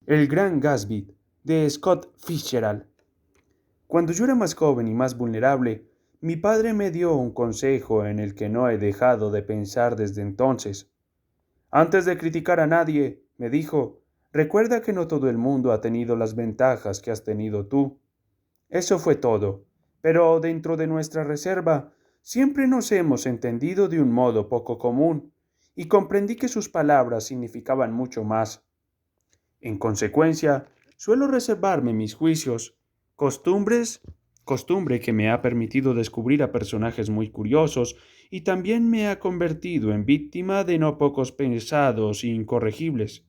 El Gran Gatsby, de Scott Fitzgerald. Cuando yo era más joven y más vulnerable, mi padre me dio un consejo en el que no he dejado de pensar desde entonces. Antes de criticar a nadie, me dijo, recuerda que no todo el mundo ha tenido las ventajas que has tenido tú. Eso fue todo, pero dentro de nuestra reserva siempre nos hemos entendido de un modo poco común, y comprendí que sus palabras significaban mucho más. En consecuencia, suelo reservarme mis juicios, costumbres, costumbre que me ha permitido descubrir a personajes muy curiosos y también me ha convertido en víctima de no pocos pensados e incorregibles.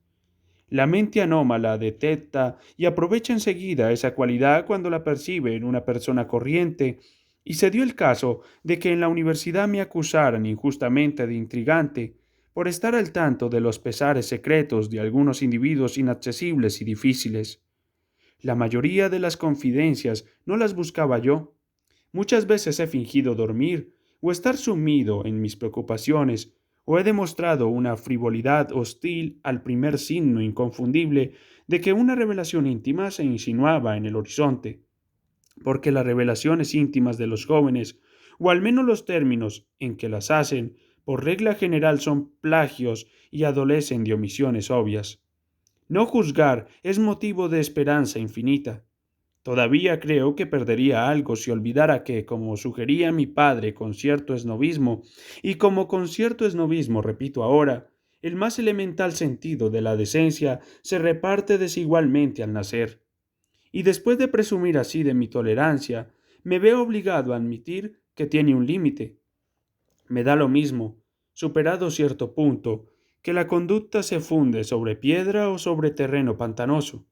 La mente anómala detecta y aprovecha enseguida esa cualidad cuando la percibe en una persona corriente, y se dio el caso de que en la universidad me acusaran injustamente de intrigante por estar al tanto de los pesares secretos de algunos individuos inaccesibles y difíciles. La mayoría de las confidencias no las buscaba yo. Muchas veces he fingido dormir o estar sumido en mis preocupaciones, o he demostrado una frivolidad hostil al primer signo inconfundible de que una revelación íntima se insinuaba en el horizonte, porque las revelaciones íntimas de los jóvenes, o al menos los términos en que las hacen, por regla general son plagios y adolecen de omisiones obvias. No juzgar es motivo de esperanza infinita. Todavía creo que perdería algo si olvidara que, como sugería mi padre con cierto esnovismo, y como con cierto esnovismo repito ahora, el más elemental sentido de la decencia se reparte desigualmente al nacer. Y después de presumir así de mi tolerancia, me veo obligado a admitir que tiene un límite. Me da lo mismo, superado cierto punto, que la conducta se funde sobre piedra o sobre terreno pantanoso.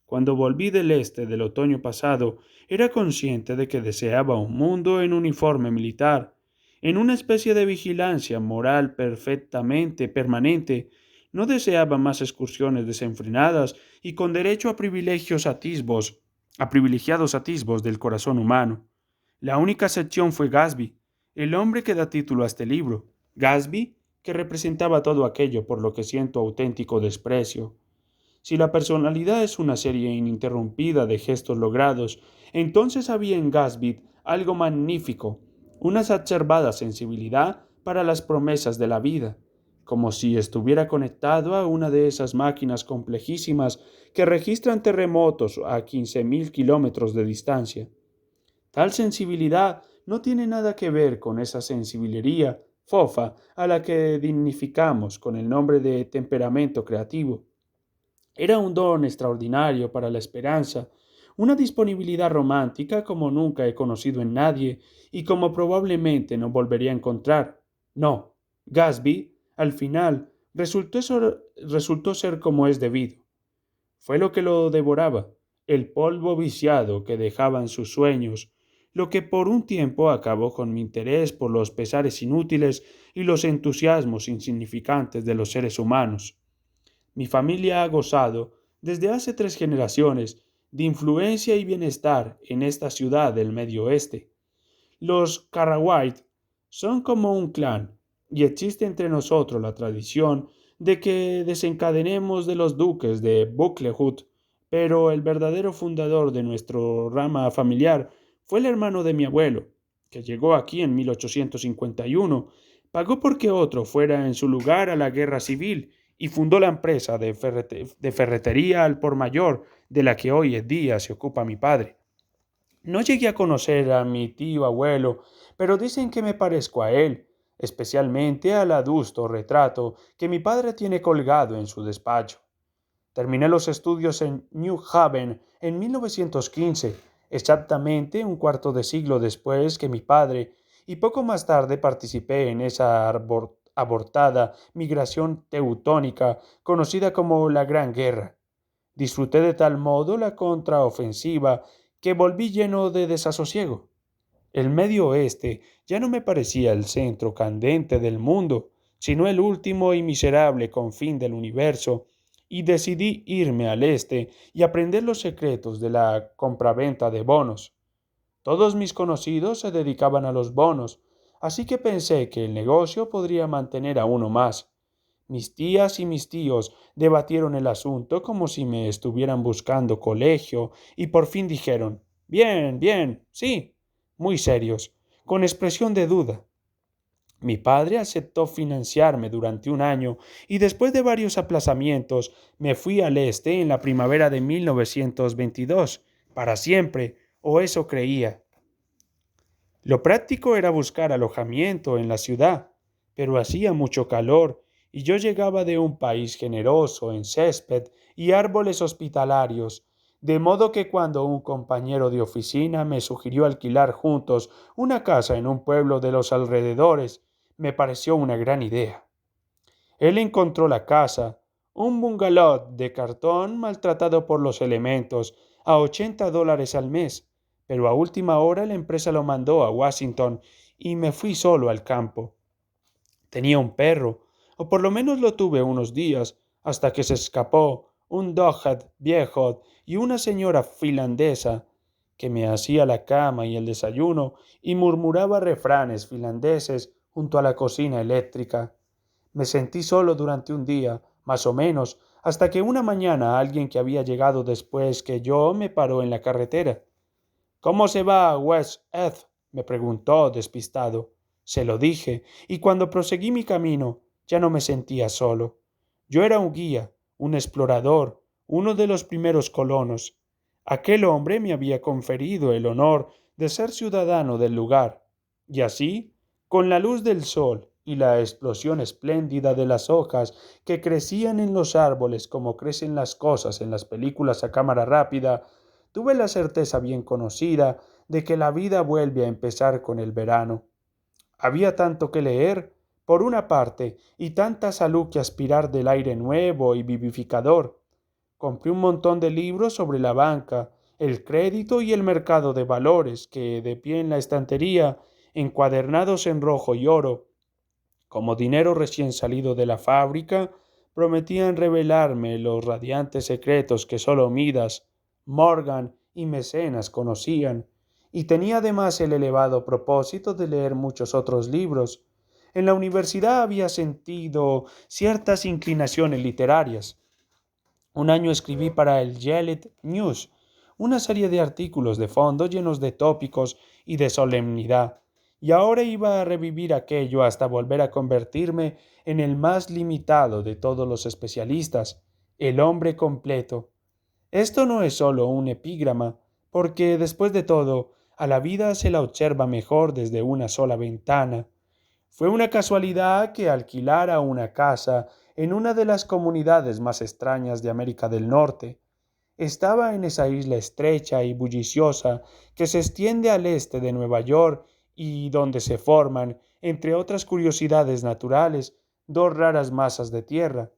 Cuando volví del este del otoño pasado, era consciente de que deseaba un mundo en uniforme militar, en una especie de vigilancia moral perfectamente permanente. No deseaba más excursiones desenfrenadas y con derecho a privilegiados atisbos del corazón humano. La única excepción fue Gatsby, el hombre que da título a este libro. Gatsby, que representaba todo aquello por lo que siento auténtico desprecio. Si la personalidad es una serie ininterrumpida de gestos logrados, entonces había en Gatsby algo magnífico, una exacerbada sensibilidad para las promesas de la vida, como si estuviera conectado a una de esas máquinas complejísimas que registran terremotos a 15.000 kilómetros de distancia. Tal sensibilidad no tiene nada que ver con esa sensiblería fofa a la que dignificamos con el nombre de temperamento creativo. Era un don extraordinario para la esperanza, una disponibilidad romántica como nunca he conocido en nadie y como probablemente no volvería a encontrar. No, Gatsby, al final, resultó ser como es debido. Fue lo que lo devoraba, el polvo viciado que dejaban sus sueños, lo que por un tiempo acabó con mi interés por los pesares inútiles y los entusiasmos insignificantes de los seres humanos. Mi familia ha gozado, desde hace 3 generaciones, de influencia y bienestar en esta ciudad del Medio Oeste. Los Carrawhite son como un clan, y existe entre nosotros la tradición de que desencadenemos de los duques de Buccleuch, pero el verdadero fundador de nuestra rama familiar fue el hermano de mi abuelo, que llegó aquí en 1851, pagó porque otro fuera en su lugar a la guerra civil y fundó la empresa de ferretería al por mayor de la que hoy en día se ocupa mi padre. No llegué a conocer a mi tío abuelo, pero dicen que me parezco a él, especialmente al adusto retrato que mi padre tiene colgado en su despacho. Terminé los estudios en New Haven en 1915, exactamente un cuarto de siglo después que mi padre, y poco más tarde participé en esa abortada migración teutónica conocida como la Gran Guerra. Disfruté de tal modo la contraofensiva que volví lleno de desasosiego. El Medio Oeste ya no me parecía el centro candente del mundo, sino el último y miserable confín del universo, y decidí irme al este y aprender los secretos de la compraventa de bonos. Todos mis conocidos se dedicaban a los bonos, así que pensé que el negocio podría mantener a uno más. Mis tías y mis tíos debatieron el asunto como si me estuvieran buscando colegio y por fin dijeron, bien, bien, sí, muy serios, con expresión de duda. Mi padre aceptó financiarme durante un año y después de varios aplazamientos me fui al este en la primavera de 1922, para siempre, o eso creía. Lo práctico era buscar alojamiento en la ciudad, pero hacía mucho calor y yo llegaba de un país generoso en césped y árboles hospitalarios, de modo que cuando un compañero de oficina me sugirió alquilar juntos una casa en un pueblo de los alrededores, me pareció una gran idea. Él encontró la casa, un bungalow de cartón maltratado por los elementos, a $80 al mes, pero a última hora la empresa lo mandó a Washington y me fui solo al campo. Tenía un perro, o por lo menos lo tuve unos días, hasta que se escapó un doghead viejo y una señora finlandesa que me hacía la cama y el desayuno y murmuraba refranes finlandeses junto a la cocina eléctrica. Me sentí solo durante un día, más o menos, hasta que una mañana alguien que había llegado después que yo me paró en la carretera. ¿Cómo se va a West End? Me preguntó, despistado. Se lo dije, y cuando proseguí mi camino, ya no me sentía solo. Yo era un guía, un explorador, uno de los primeros colonos. Aquel hombre me había conferido el honor de ser ciudadano del lugar, y así, con la luz del sol y la explosión espléndida de las hojas que crecían en los árboles como crecen las cosas en las películas a cámara rápida, tuve la certeza bien conocida de que la vida vuelve a empezar con el verano. Había tanto que leer, por una parte, y tanta salud que aspirar del aire nuevo y vivificador. Compré un montón de libros sobre la banca, el crédito y el mercado de valores que, de pie en la estantería, encuadernados en rojo y oro, como dinero recién salido de la fábrica, prometían revelarme los radiantes secretos que sólo Midas, Morgan y Mecenas conocían, y tenía además el elevado propósito de leer muchos otros libros. En la universidad había sentido ciertas inclinaciones literarias. Un año escribí para el Yale News una serie de artículos de fondo llenos de tópicos y de solemnidad, y ahora iba a revivir aquello hasta volver a convertirme en el más limitado de todos los especialistas, el hombre completo. Esto no es sólo un epígrama, porque después de todo, a la vida se la observa mejor desde una sola ventana. Fue una casualidad que alquilara una casa en una de las comunidades más extrañas de América del Norte. Estaba en esa isla estrecha y bulliciosa que se extiende al este de Nueva York y donde se forman, entre otras curiosidades naturales, dos raras masas de tierra.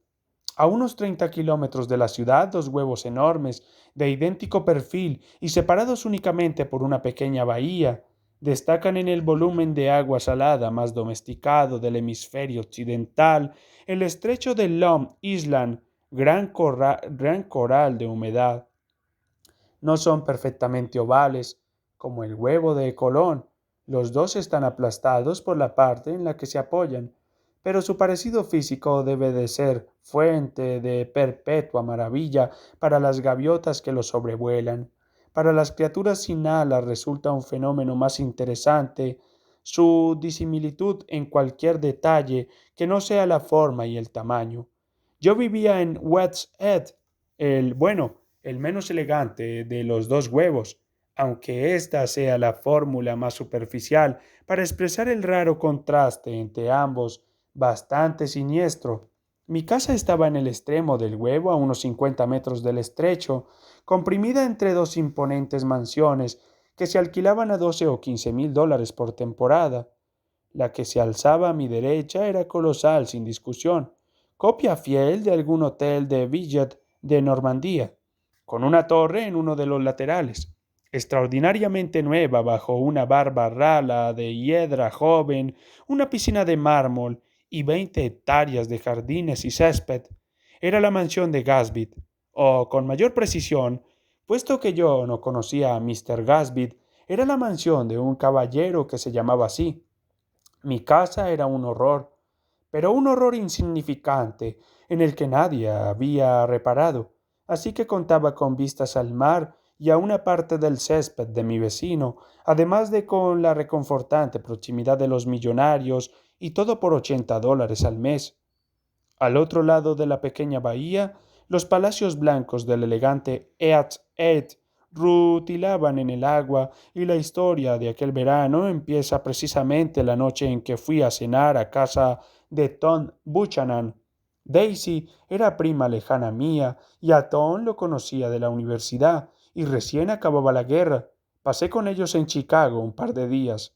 A unos 30 kilómetros de la ciudad, dos huevos enormes, de idéntico perfil y separados únicamente por una pequeña bahía, destacan en el volumen de agua salada más domesticado del hemisferio occidental el estrecho de Long Island, gran coral de humedad. No son perfectamente ovales, como el huevo de Colón. Los dos están aplastados por la parte en la que se apoyan, pero su parecido físico debe de ser fuente de perpetua maravilla para las gaviotas que los sobrevuelan. Para las criaturas sin alas resulta un fenómeno más interesante su disimilitud en cualquier detalle que no sea la forma y el tamaño. Yo vivía en West's End, el menos elegante de los dos huevos, aunque ésta sea la fórmula más superficial para expresar el raro contraste entre ambos, bastante siniestro. Mi casa estaba en el extremo del huevo, a unos 50 metros del estrecho, comprimida entre dos imponentes mansiones que se alquilaban a 12 o 15 $1,000 por temporada. La que se alzaba a mi derecha era colosal, sin discusión, copia fiel de algún hotel de Villet de Normandía, con una torre en uno de los laterales, extraordinariamente nueva bajo una barba rala de hiedra joven, una piscina de mármol y 20 hectáreas de jardines y césped. Era la mansión de Gatsby, o con mayor precisión, puesto que yo no conocía a Mr. Gatsby, era la mansión de un caballero que se llamaba así. Mi casa era un horror, pero un horror insignificante en el que nadie había reparado, así que contaba con vistas al mar y a una parte del césped de mi vecino, además de con la reconfortante proximidad de los millonarios y todo por $80 al mes. Al otro lado de la pequeña bahía, los palacios blancos del elegante East End rutilaban en el agua y la historia de aquel verano empieza precisamente la noche en que fui a cenar a casa de Tom Buchanan. Daisy era prima lejana mía y a Tom lo conocía de la universidad y recién acababa la guerra. Pasé con ellos en Chicago un par de días.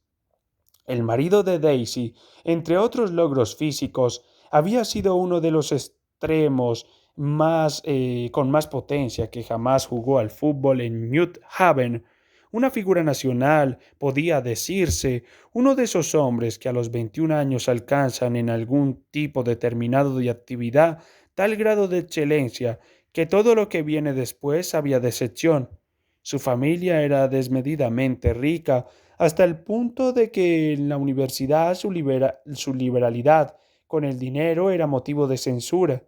El marido de Daisy, entre otros logros físicos, había sido uno de los extremos con más potencia que jamás jugó al fútbol en New Haven. Una figura nacional, podía decirse, uno de esos hombres que a los 21 años alcanzan en algún tipo determinado de actividad tal grado de excelencia que todo lo que viene después había decepción. Su familia era desmedidamente rica, hasta el punto de que en la universidad su liberalidad con el dinero era motivo de censura,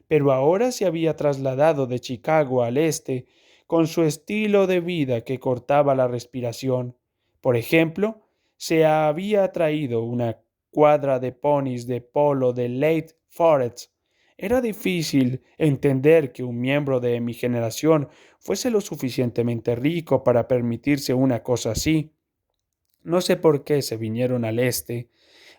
pero ahora se había trasladado de Chicago al este con su estilo de vida que cortaba la respiración. Por ejemplo, se había traído una cuadra de ponis de polo de Lake Forest. Era difícil entender que un miembro de mi generación fuese lo suficientemente rico para permitirse una cosa así. No sé por qué se vinieron al este.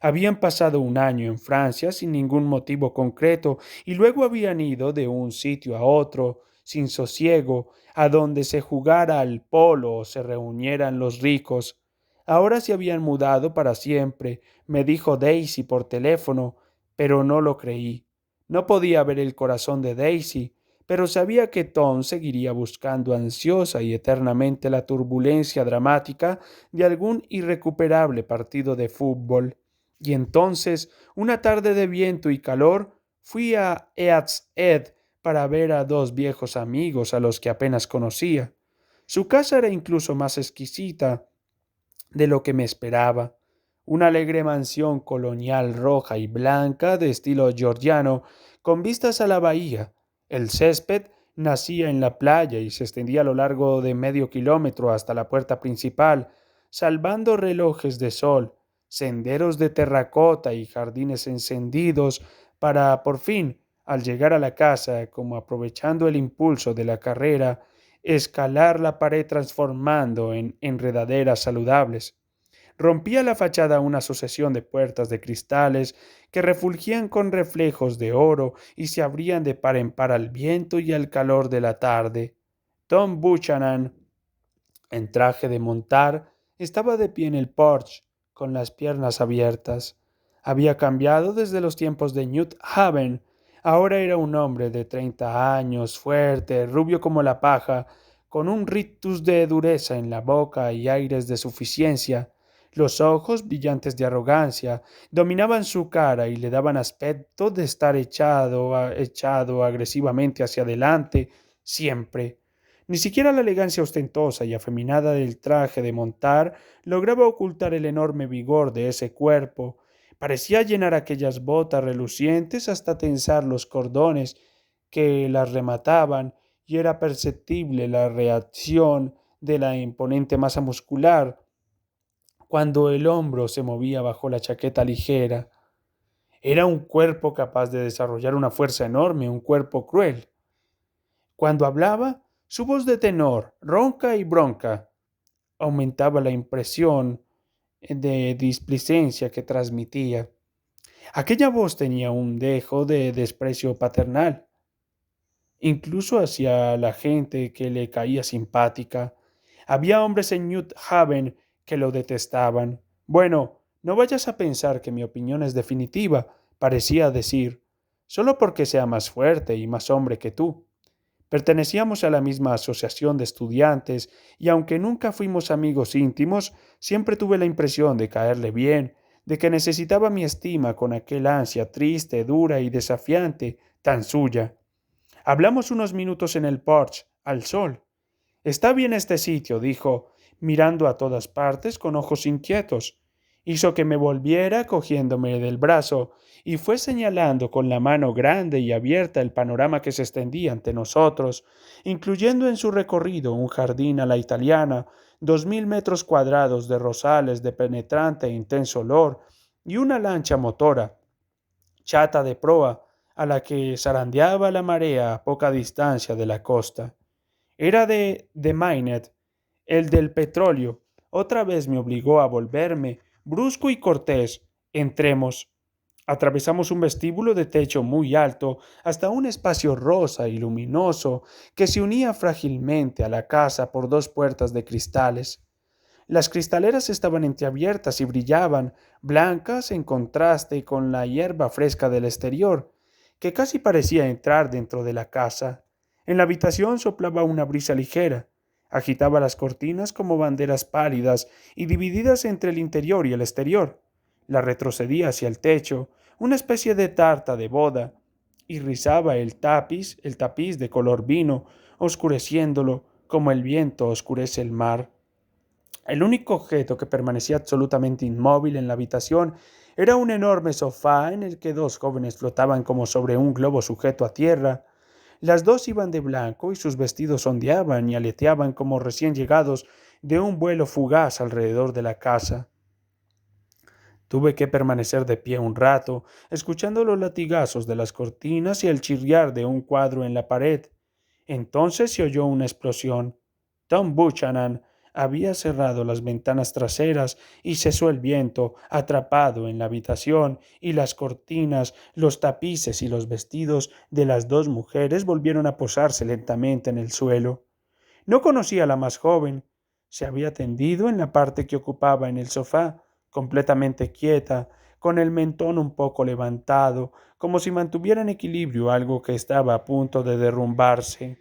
Habían pasado un año en Francia sin ningún motivo concreto y luego habían ido de un sitio a otro, sin sosiego, a donde se jugara al polo o se reunieran los ricos. Ahora se habían mudado para siempre, me dijo Daisy por teléfono, pero no lo creí. No podía ver el corazón de Daisy, pero sabía que Tom seguiría buscando ansiosa y eternamente la turbulencia dramática de algún irrecuperable partido de fútbol. Y entonces, una tarde de viento y calor, fui a East End para ver a dos viejos amigos a los que apenas conocía. Su casa era incluso más exquisita de lo que me esperaba. Una alegre mansión colonial roja y blanca de estilo georgiano, con vistas a la bahía. El césped nacía en la playa y se extendía a lo largo de medio kilómetro hasta la puerta principal, salvando relojes de sol, senderos de terracota y jardines encendidos para, por fin, al llegar a la casa, como aprovechando el impulso de la carrera, escalar la pared transformando en enredaderas saludables. Rompía la fachada una sucesión de puertas de cristales que refulgían con reflejos de oro y se abrían de par en par al viento y al calor de la tarde. Tom Buchanan, en traje de montar, estaba de pie en el porche, con las piernas abiertas. Había cambiado desde los tiempos de New Haven. Ahora era un hombre de 30 años, fuerte, rubio como la paja, con un rictus de dureza en la boca y aires de suficiencia. Los ojos, brillantes de arrogancia, dominaban su cara y le daban aspecto de estar echado agresivamente hacia adelante, siempre. Ni siquiera la elegancia ostentosa y afeminada del traje de montar lograba ocultar el enorme vigor de ese cuerpo. Parecía llenar aquellas botas relucientes hasta tensar los cordones que las remataban, y era perceptible la reacción de la imponente masa muscular cuando el hombro se movía bajo la chaqueta ligera. Era un cuerpo capaz de desarrollar una fuerza enorme, un cuerpo cruel. Cuando hablaba, su voz de tenor, ronca y bronca, aumentaba la impresión de displicencia que transmitía. Aquella voz tenía un dejo de desprecio paternal, incluso hacia la gente que le caía simpática. Había hombres en New Haven que lo detestaban. Bueno, no vayas a pensar que mi opinión es definitiva, parecía decir, solo porque sea más fuerte y más hombre que tú. Pertenecíamos a la misma asociación de estudiantes y aunque nunca fuimos amigos íntimos, siempre tuve la impresión de caerle bien, de que necesitaba mi estima con aquel ansia triste, dura y desafiante, tan suya. Hablamos unos minutos en el porche, al sol. Está bien este sitio, dijo, mirando a todas partes con ojos inquietos. Hizo que me volviera cogiéndome del brazo y fue señalando con la mano grande y abierta el panorama que se extendía ante nosotros, incluyendo en su recorrido un jardín a la italiana, 2000 metros cuadrados de rosales de penetrante e intenso olor y una lancha motora, chata de proa, a la que zarandeaba la marea a poca distancia de la costa. Era de Mainet, el del petróleo. Otra vez me obligó a volverme, brusco y cortés. Entremos. Atravesamos un vestíbulo de techo muy alto hasta un espacio rosa y luminoso que se unía frágilmente a la casa por dos puertas de cristales. Las cristaleras estaban entreabiertas y brillaban, blancas en contraste con la hierba fresca del exterior, que casi parecía entrar dentro de la casa. En la habitación soplaba una brisa ligera, agitaba las cortinas como banderas pálidas y divididas entre el interior y el exterior. La retrocedía hacia el techo, una especie de tarta de boda, y rizaba el tapiz de color vino, oscureciéndolo como el viento oscurece el mar. El único objeto que permanecía absolutamente inmóvil en la habitación era un enorme sofá en el que dos jóvenes flotaban como sobre un globo sujeto a tierra. Las dos iban de blanco y sus vestidos ondeaban y aleteaban como recién llegados de un vuelo fugaz alrededor de la casa. Tuve que permanecer de pie un rato, escuchando los latigazos de las cortinas y el chirriar de un cuadro en la pared. Entonces se oyó una explosión. Tom Buchanan había cerrado las ventanas traseras y cesó el viento, atrapado en la habitación, y las cortinas, los tapices y los vestidos de las dos mujeres volvieron a posarse lentamente en el suelo. No conocía a la más joven. Se había tendido en la parte que ocupaba en el sofá, completamente quieta, con el mentón un poco levantado, como si mantuviera en equilibrio algo que estaba a punto de derrumbarse.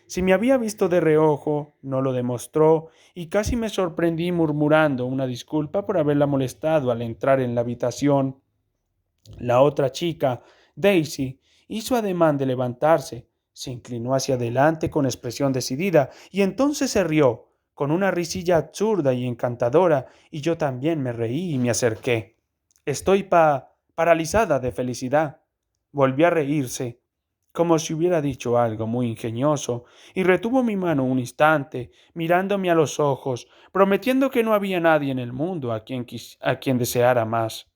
Si me había visto de reojo, no lo demostró, y casi me sorprendí murmurando una disculpa por haberla molestado al entrar en la habitación. La otra chica, Daisy, hizo ademán de levantarse, se inclinó hacia adelante con expresión decidida, y entonces se rió, con una risilla absurda y encantadora, y yo también me reí y me acerqué. Estoy paralizada de felicidad. Volvió a reírse, como si hubiera dicho algo muy ingenioso, y retuvo mi mano un instante, mirándome a los ojos, prometiendo que no había nadie en el mundo a quien deseara más.